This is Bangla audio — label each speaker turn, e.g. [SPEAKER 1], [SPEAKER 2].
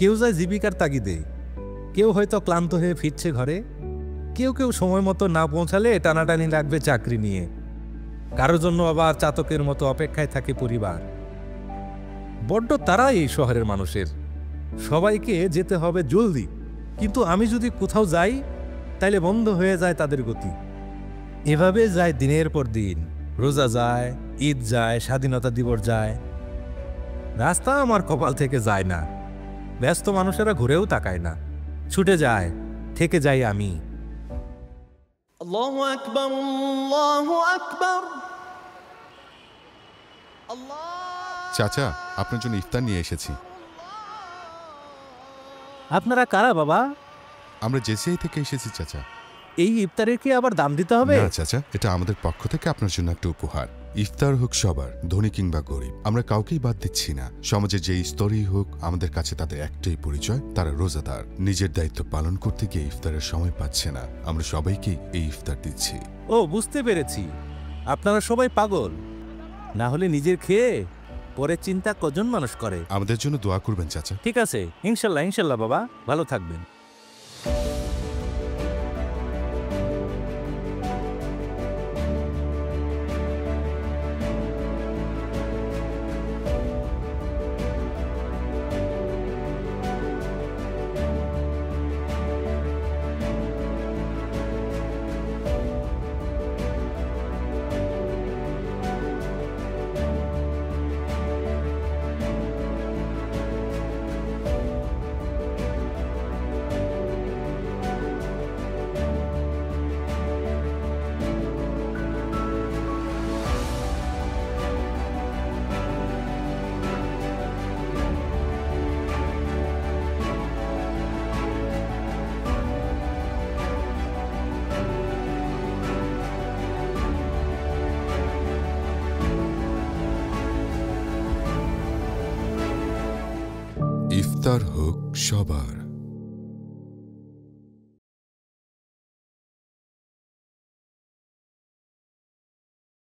[SPEAKER 1] কেউ যায় জীবিকার তাগিদে, কেউ হয়তো ক্লান্ত হয়ে ফিরছে ঘরে, কেউ কেউ সময় মতো না পৌঁছালে টানাটানি লাগবে চাকরি নিয়ে, কারোর জন্য আবার চাতকের মতো অপেক্ষায় থাকে পরিবার। বড্ড তারা এই শহরের মানুষের, সবাইকে যেতে হবে জলদি, কিন্তু আমি যদি কোথাও যাই তাইলে বন্ধ হয়ে যায় তাদের গতি। এভাবে যায় দিনের পর দিন, রোজা যায়, ঈদ যায়, স্বাধীনতা দিবস যায়, রাস্তা আমার কপাল থেকে যায় না। ব্যস্ত মানুষেরা ঘুরেও তাকায় না, ছুটে যায়, থেকে যাই আমি।
[SPEAKER 2] আল্লাহু আকবার, আল্লাহু আকবার।
[SPEAKER 3] চাচা, আপনার জন্য ইফতার নিয়ে এসেছি।
[SPEAKER 1] আপনারা কারা বাবা?
[SPEAKER 3] আমরা জেসিআই থেকে এসেছি চাচা।
[SPEAKER 1] এই ইফতারের কি আবার দাম দিতে হবে?
[SPEAKER 3] না চাচা, এটা আমাদের পক্ষ থেকে আপনার জন্য একটা উপহার। ইফতার হোক সবার, ধনী কিংবা গরিব, আমরা কাউকেই বাদ দিচ্ছি না। সমাজের যে স্তরই হোক, আমাদের কাছে তাদের একটাই পরিচয়, তারা রোজাদার। নিজের দায়িত্ব পালন করতে গিয়ে ইফতারের সময় পাচ্ছে না, আমরা সবাইকে এই ইফতার দিচ্ছি।
[SPEAKER 1] ও, বুঝতে পেরেছি, আপনারা সবাই পাগল। না হলে নিজের খেয়ে পরে চিন্তা কজন মানুষ করে।
[SPEAKER 3] আমাদের জন্য দোয়া করবেন চাচা।
[SPEAKER 1] ঠিক আছে, ইনশাল্লাহ ইনশাল্লাহ বাবা, ভালো থাকবেন।
[SPEAKER 3] ইফতার হোক সবার।